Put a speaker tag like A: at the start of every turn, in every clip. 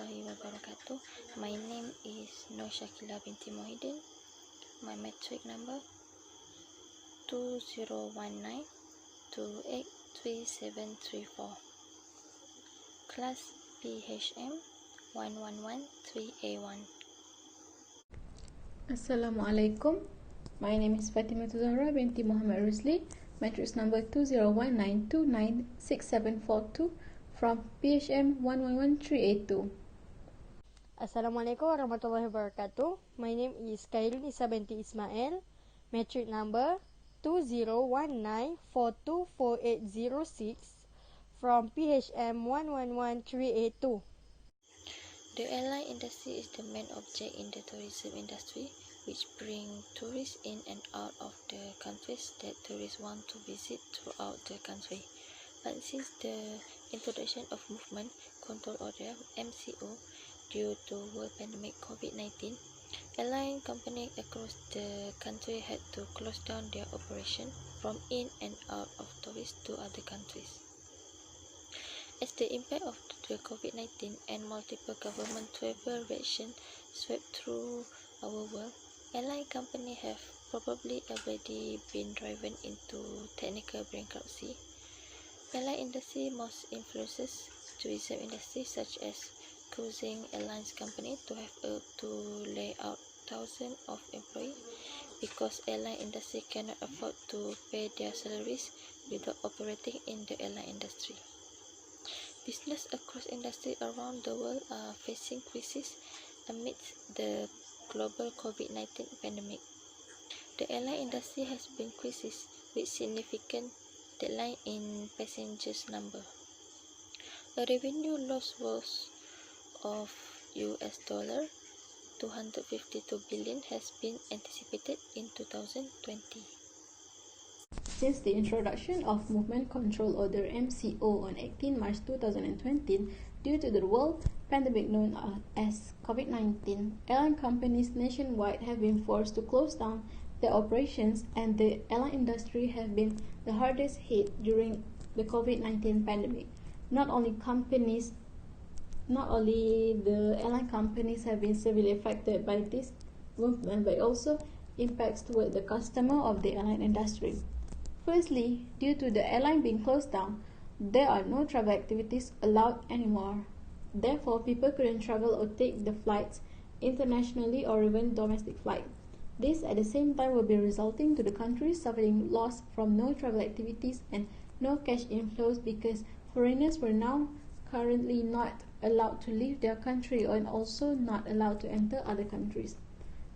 A: warahmatullahi wabarakatuh. My name is Syaqilah Binti Mohidin. My matric number 2019283734. Class PHM 1113A1.
B: Assalamualaikum. My name is Fatimatuzzahrah Binti Muhammad Rusli. Matrix number 2019296742 from PHM 111382.
C: Assalamualaikum warahmatullahi wabarakatuh. My name is Khairunnisa binti Ismail. Matric number 2019424806 from PHM 111382.
A: The airline industry is the main object in the tourism industry, which bring tourists in and out of the countries that tourists want to visit throughout the country. But since the introduction of Movement Control Order (MCO) due to world pandemic COVID-19, airline companies across the country had to close down their operation from in and out of tourists to other countries. As the impact of the COVID-19 and multiple government travel restrictions swept through our world, airline companies have probably already been driven into technical bankruptcy. Airline industry most influences tourism industry such as cruising airlines company to have to lay out thousands of employees because airline industry cannot afford to pay their salaries without operating in the airline industry. Business across industry around the world are facing crisis amidst the global COVID-19 pandemic. The airline industry has been crisis with significant decline in passengers number. A revenue loss was of $252 billion has been anticipated in 2020.
B: Since the introduction of Movement Control Order (MCO) on 18 March 2020, due to the world pandemic known as COVID-19, airline companies nationwide have been forced to close down their operations, and the airline industry have been the hardest hit during the COVID-19 pandemic. Not only the airline companies have been severely affected by this movement, but also impacts toward the customer of the airline industry. Firstly, due to the airline being closed down, there are no travel activities allowed anymore. Therefore, people couldn't travel or take the flights internationally or even domestic flights. This at the same time will be resulting to the country suffering loss from no travel activities and no cash inflows because foreigners were now currently not allowed to leave their country and also not allowed to enter other countries.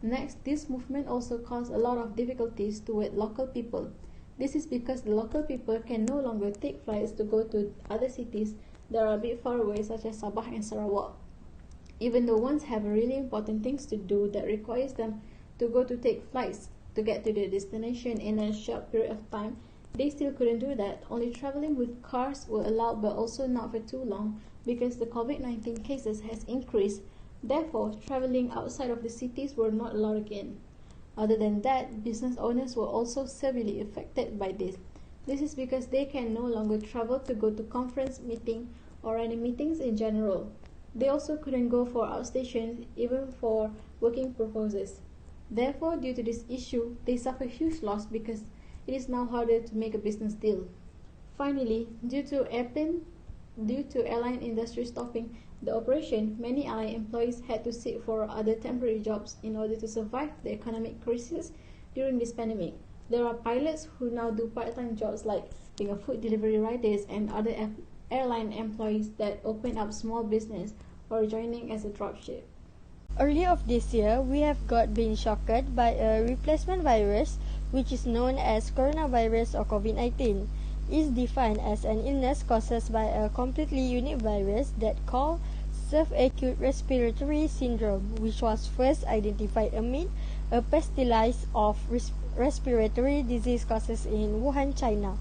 B: Next, this movement also caused a lot of difficulties toward local people. This is because the local people can no longer take flights to go to other cities that are a bit far away, such as Sabah and Sarawak. Even though ones have really important things to do that requires them to go to take flights to get to their destination in a short period of time, they still couldn't do that. Only traveling with cars were allowed, but also not for too long because the COVID-19 cases has increased. Therefore, traveling outside of the cities were not allowed again. Other than that, business owners were also severely affected by this. This is because they can no longer travel to go to conference meeting or any meetings in general. They also couldn't go for outstations even for working purposes. Therefore, due to this issue, they suffer huge loss because it is now harder to make a business deal. Finally, due to airline industry stopping the operation, many airline employees had to seek for other temporary jobs in order to survive the economic crisis during this pandemic. There are pilots who now do part-time jobs like being a food delivery riders and other airline employees that open up small business or joining as a dropship.
C: Early of this year, we have been shocked by a replacement virus which is known as coronavirus or COVID-19. It is defined as an illness caused by a completely unique virus that called subacute respiratory syndrome, which was first identified amid a pestilence of respiratory disease causes in Wuhan, China.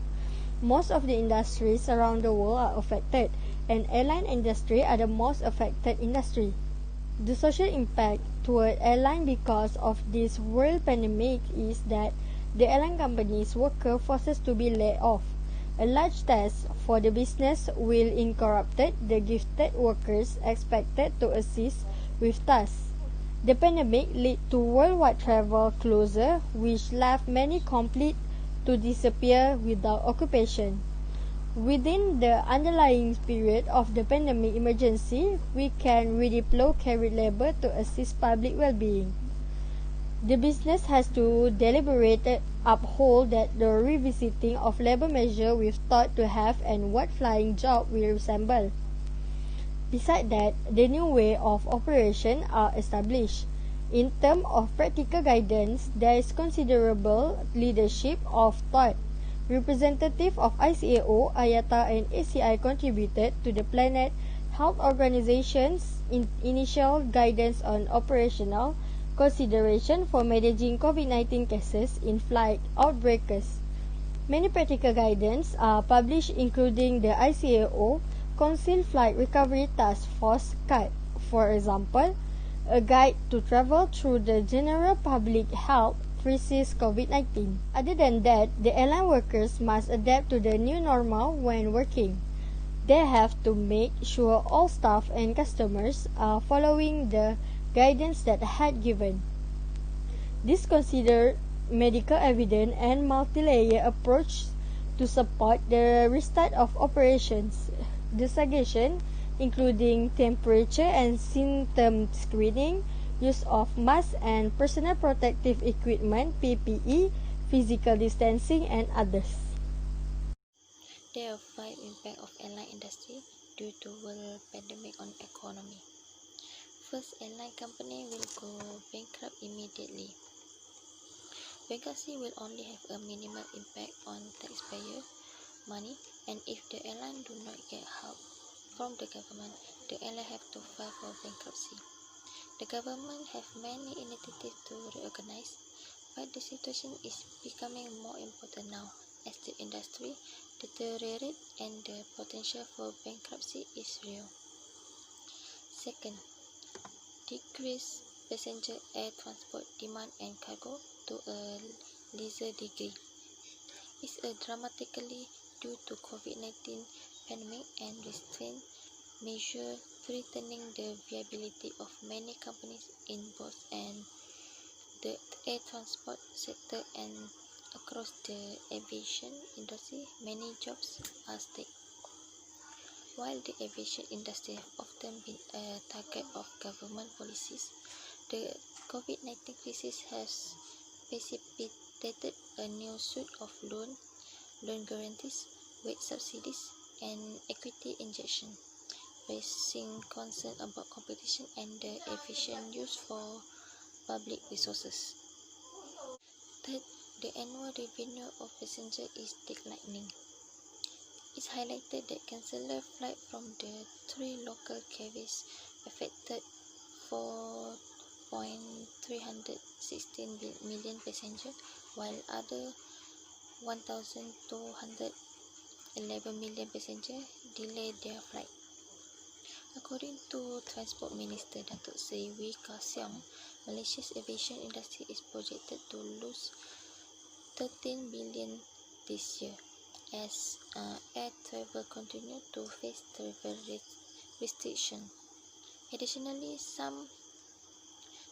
C: Most of the industries around the world are affected, and airline industry are the most affected industry. The social impact toward airline because of this world pandemic is that the airline companies' worker forces to be laid off. A large task for the business will incorporate the gifted workers expected to assist with tasks. The pandemic led to worldwide travel closure, which left many complete to disappear without occupation. Within the underlying period of the pandemic emergency, we can redeploy carried labor to assist public well-being. The business has to deliberately uphold that the revisiting of labor measure with thought to have and what flying job will resemble. Besides that, the new way of operation are established. In terms of practical guidance, there is considerable leadership of thought. Representatives of ICAO, IATA and ACI contributed to the Planet Health Organization's initial guidance on operational consideration for managing COVID-19 cases in flight outbreaks. Many practical guidance are published, including the ICAO Council Flight Recovery Task Force Guide. For example, a guide to travel through the general public health crisis COVID-19. Other than that, the airline workers must adapt to the new normal when working. They have to make sure all staff and customers are following the guidance that had given. This consider medical evidence and multi-layer approach to support the restart of operations. The suggestion, including temperature and symptom screening, use of masks and personal protective equipment (PPE), physical distancing, and others.
A: There are 5 impact of airline industry due to world pandemic on economy. First, airline company will go bankrupt immediately. Bankruptcy will only have a minimal impact on taxpayer money, and if the airline do not get help from the government, the airline have to file for bankruptcy. The government have many initiatives to reorganize, but the situation is becoming more important now as the industry deteriorates and the potential for bankruptcy is real. Second, decrease passenger air transport demand and cargo to a lesser degree. It's dramatically due to COVID-19 pandemic and restraint measure threatening the viability of many companies in both and the air transport sector and across the aviation industry. Many jobs are at stake. While the aviation industry have often been a target of government policies, the COVID-19 crisis has precipitated a new suite of loan guarantees, wage subsidies, and equity injection, raising concern about competition and the efficient use for public resources. Third, the annual revenue of passenger is declining. It's highlighted that canceled flights from the 3 local carriers affected 4.316 million passengers, while other 1,211 million passengers delayed their flight. According to Transport Minister Datuk Seri Wee Ka Siong, Malaysia's aviation industry is projected to lose 13 billion this year as air travel continue to face travel restriction. Additionally, some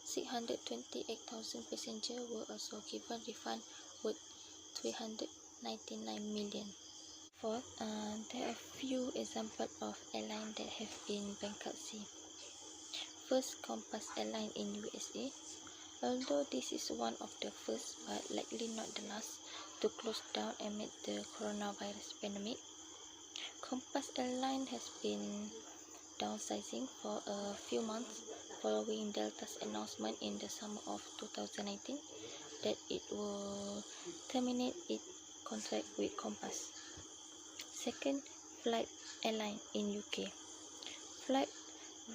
A: 628,000 passengers were also given refund worth 399 million. Fourth, there are few examples of airlines that have been bankruptcy. First, Compass Airline in USA. Although this is one of the first but likely not the last to close down amid the coronavirus pandemic, Compass Airline has been downsizing for a few months following Delta's announcement in the summer of 2019 that it will terminate its contract with Compass. Second, Flight Airline in UK. Flight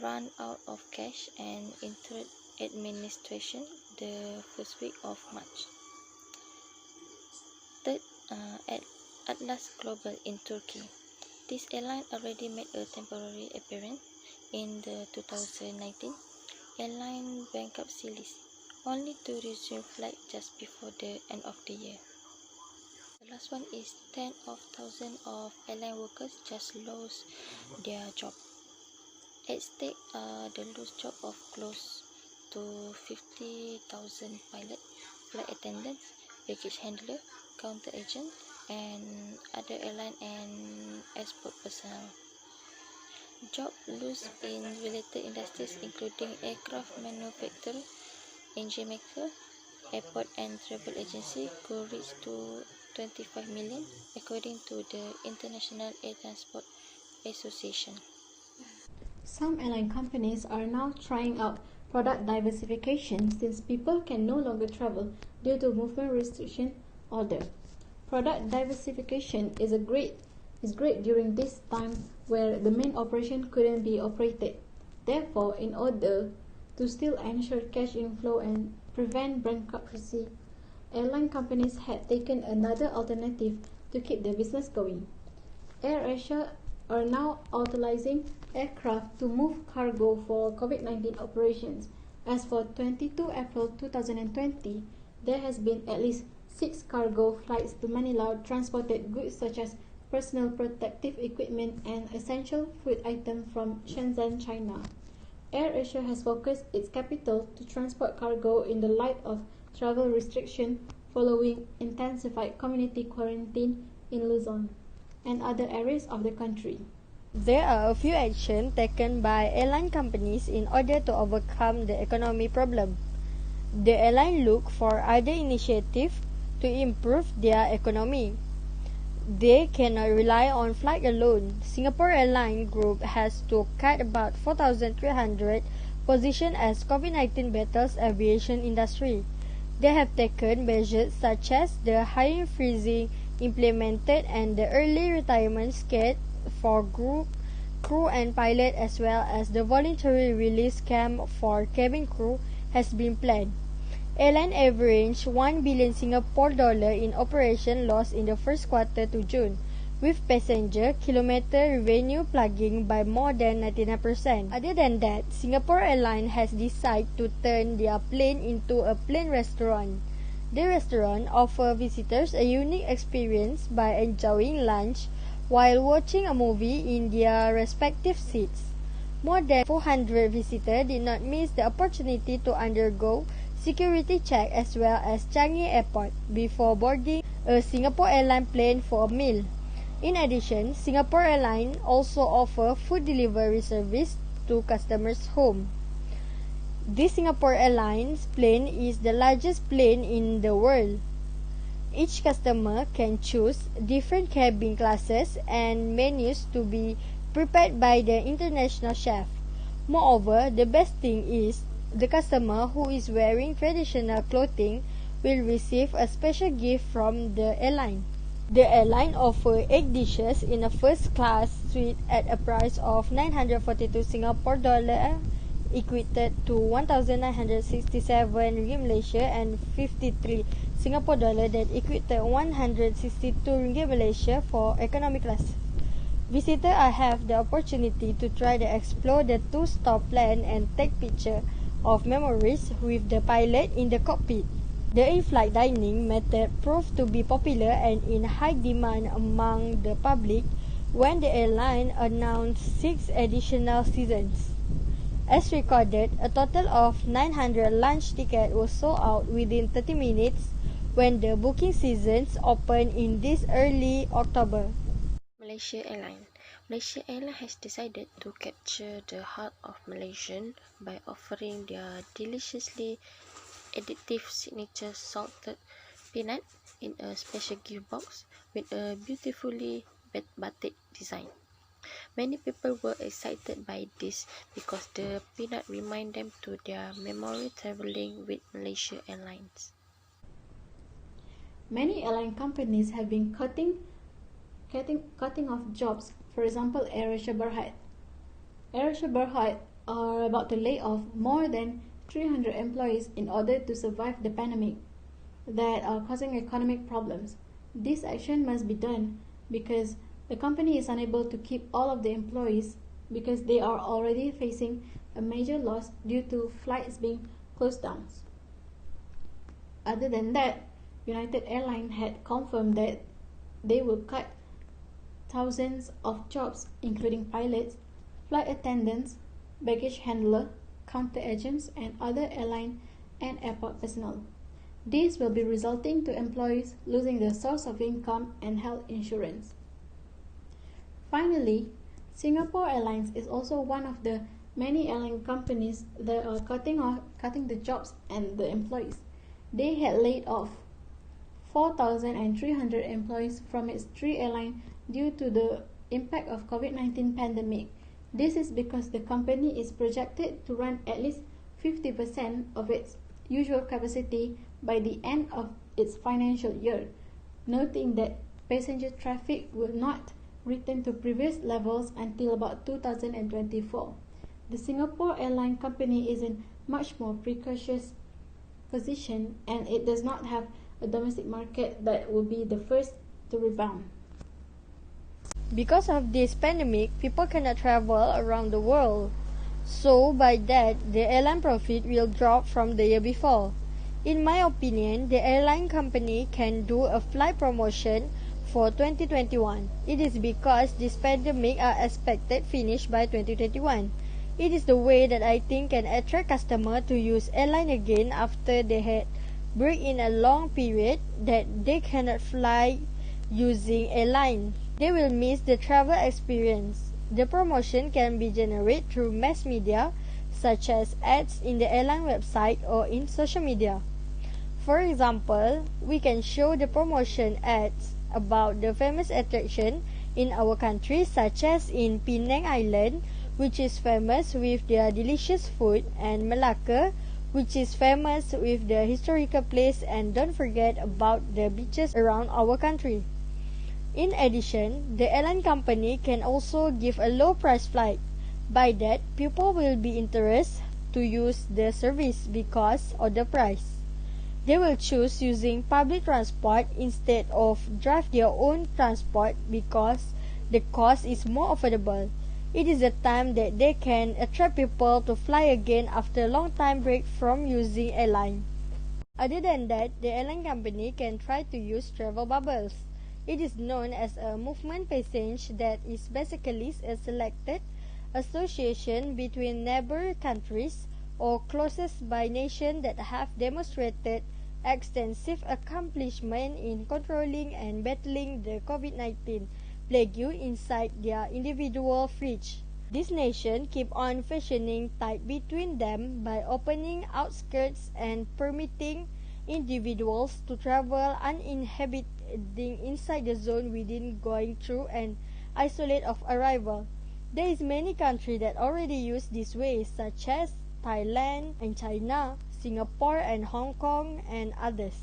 A: ran out of cash and entered administration the first week of March. Third, Atlas Global in Turkey. This airline already made a temporary appearance in the 2019 airline bankruptcy list, only to resume flight just before the end of the year. The last one is 10 of thousands of airline workers just lost their job. At stake are the lost job of close to 50,000 pilot, flight attendants, baggage handler, counter agent, and other airline and airport personnel. Job loss in related industries including aircraft manufacturer, engine maker, airport and travel agency could reach to 25 million according to the International Air Transport Association.
B: Some airline companies are now trying out product diversification since people can no longer travel due to movement restriction order. Product diversification is great during this time where the main operation couldn't be operated. Therefore, in order to still ensure cash inflow and prevent bankruptcy, airline companies had taken another alternative to keep the business going. AirAsia are now utilizing aircraft to move cargo for COVID-19 operations. As for 22 April 2020, there has been at least 6 cargo flights to Manila transported goods such as personal protective equipment and essential food items from Shenzhen, China. AirAsia has focused its capital to transport cargo in the light of travel restriction following intensified community quarantine in Luzon and other areas of the country.
C: There are a few actions taken by airline companies in order to overcome the economy problem. The airline look for other initiatives to improve their economy. They cannot rely on flight alone. Singapore Airline Group has to cut about 4,300 positions as COVID-19 battles aviation industry. They have taken measures such as the hiring freezing implemented and the early retirement scheme for crew and pilot, as well as the voluntary release camp for cabin crew has been planned. Airline averaged 1 billion Singapore dollar in operation loss in the first quarter to June, with passenger kilometer revenue plugging by more than 99%. Other than that, Singapore Airlines has decided to turn their plane into a plane restaurant. The restaurant offers visitors a unique experience by enjoying lunch while watching a movie in their respective seats. More than 400 visitors did not miss the opportunity to undergo security check as well as Changi Airport before boarding a Singapore Airlines plane for a meal. In addition, Singapore Airlines also offers food delivery service to customers' home. This Singapore Airlines plane is the largest plane in the world. Each customer can choose different cabin classes and menus to be prepared by the international chef. Moreover, the best thing is the customer who is wearing traditional clothing will receive a special gift from the airline. The airline offers 8 dishes in a first class suite at a price of 942 Singapore dollar, equated to 1,967 ringgit Malaysia, and 53 Singapore dollar that equated 162 ringgit Malaysia for economy class. Visitors have the opportunity to try to explore the two-stop plan and take pictures of memories with the pilot in the cockpit. The in-flight dining method proved to be popular and in high demand among the public when the airline announced 6 additional seasons. As recorded, a total of 900 lunch tickets were sold out within 30 minutes when the booking seasons opened in this early October.
A: Malaysia Airline. Malaysia Airline has decided to capture the heart of Malaysian by offering their deliciously addictive signature salted peanut in a special gift box with a beautifully batik design. Many people were excited by this because the peanut remind them to their memory traveling with Malaysia Airlines.
B: Many airline companies have been cutting off jobs. For example, AirAsia Berhad. AirAsia Berhad are about to lay off more than 300 employees in order to survive the pandemic that are causing economic problems. This action must be done because the company is unable to keep all of the employees because they are already facing a major loss due to flights being closed down. Other than that, United Airlines had confirmed that they will cut thousands of jobs, including pilots, flight attendants, baggage handler, counter agents, and other airline and airport personnel. This will be resulting to employees losing their source of income and health insurance. Finally, Singapore Airlines is also one of the many airline companies that are cutting the jobs and the employees. They had laid off 4,300 employees from its 3 airlines due to the impact of COVID-19 pandemic. This is because the company is projected to run at least 50% of its usual capacity by the end of its financial year, noting that passenger traffic will not return to previous levels until about 2024. The Singapore Airline Company is in much more precarious position, and it does not have a domestic market that will be the first to rebound.
C: Because of this pandemic, people cannot travel around the world. So by that, the airline profit will drop from the year before. In my opinion, the airline company can do a flight promotion for 2021. It is because this pandemic are expected finished by 2021. It is the way that I think can attract customer to use airline again after they had break in a long period that they cannot fly using airline. They will miss the travel experience. The promotion can be generated through mass media such as ads in the airline website or in social media. For example, we can show the promotion ads about the famous attraction in our country, such as in Penang Island, which is famous with their delicious food, and Malacca, which is famous with the historical place, and don't forget about the beaches around our country. In addition, the airline company can also give a low price flight. By that, people will be interested to use the service because of the price. They will choose using public transport instead of drive their own transport because the cost is more affordable. It is a time that they can attract people to fly again after a long time break from using airline. Other than that, the airline company can try to use travel bubbles. It is known as a movement passage that is basically a selected association between neighbor countries or closest by nation that have demonstrated extensive accomplishment in controlling and battling the COVID-19 plague inside their individual fridge. This nation keep on fashioning ties between them by opening outskirts and permitting individuals to travel uninhibited inside the zone within going through and isolate of arrival. There is many countries that already use this way, such as Thailand and China, Singapore and Hong Kong, and others.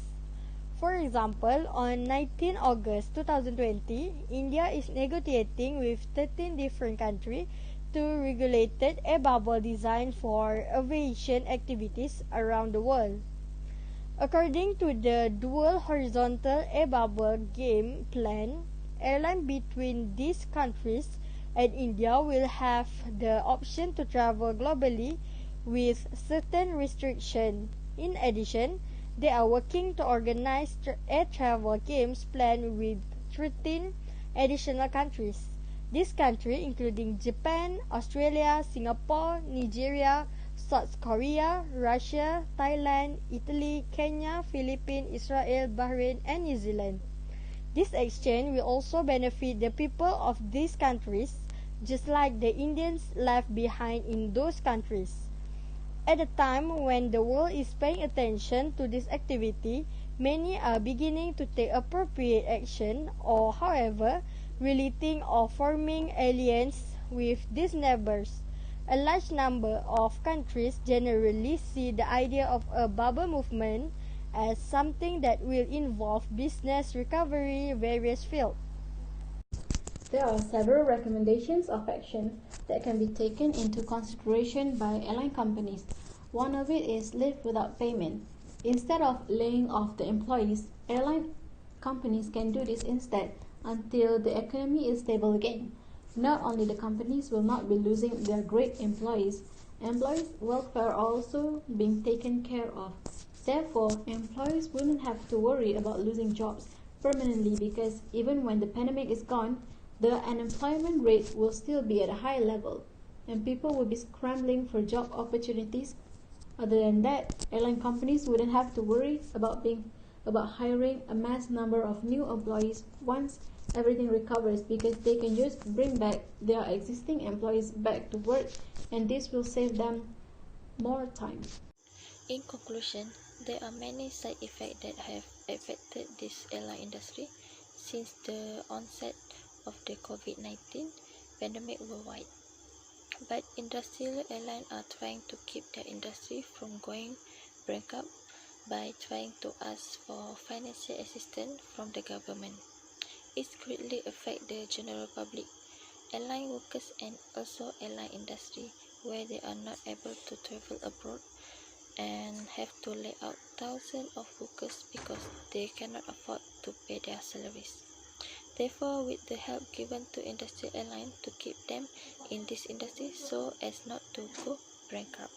C: For example, on 19 August 2020, India is negotiating with 13 different countries to regulate a bubble designed for aviation activities around the world. According to the dual horizontal air bubble game plan, airlines between these countries and India will have the option to travel globally with certain restrictions. In addition, they are working to organize air travel games plan with 13 additional countries. These countries including Japan, Australia, Singapore, Nigeria, South Korea, Russia, Thailand, Italy, Kenya, Philippines, Israel, Bahrain, and New Zealand. This exchange will also benefit the people of these countries, just like the Indians left behind in those countries. At a time when the world is paying attention to this activity, many are beginning to take appropriate action or, however, relating or forming alliances with these neighbors. A large number of countries generally see the idea of a bubble movement as something that will involve business recovery various fields.
B: There are several recommendations of actions that can be taken into consideration by airline companies. One of it is leave without payment. Instead of laying off the employees, airline companies can do this instead until the economy is stable again. Not only the companies will not be losing their great employees welfare are also being taken care of. Therefore, employees wouldn't have to worry about losing jobs permanently, because even when the pandemic is gone, the unemployment rate will still be at a high level and people will be scrambling for job opportunities. Other than that, airline companies wouldn't have to worry about hiring a mass number of new employees once everything recovers, because they can just bring back their existing employees back to work, and this will save them more time.
A: In conclusion, there are many side effects that have affected this airline industry since the onset of the COVID-19 pandemic worldwide. But industrial airlines are trying to keep their industry from going bankrupt by trying to ask for financial assistance from the government. It greatly affects the general public, airline workers, and also airline industry, where they are not able to travel abroad and have to lay out thousands of workers because they cannot afford to pay their salaries. Therefore, with the help given to industrial airlines to keep them in this industry so as not to go bankrupt.